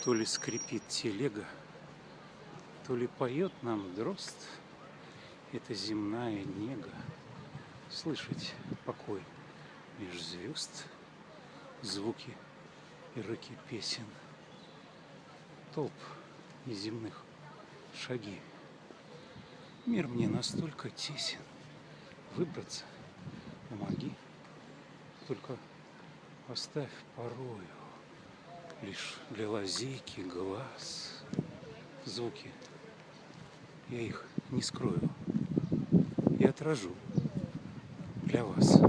То ли скрипит телега, то ли поет нам дрозд. Это земная нега, слышать покой меж звезд, звуки и рыки песен, толп неземных шаги. Мир мне настолько тесен, выбраться помоги, только оставь порою лишь для лазейки глаз. Звуки, я их не скрою и отражу для вас.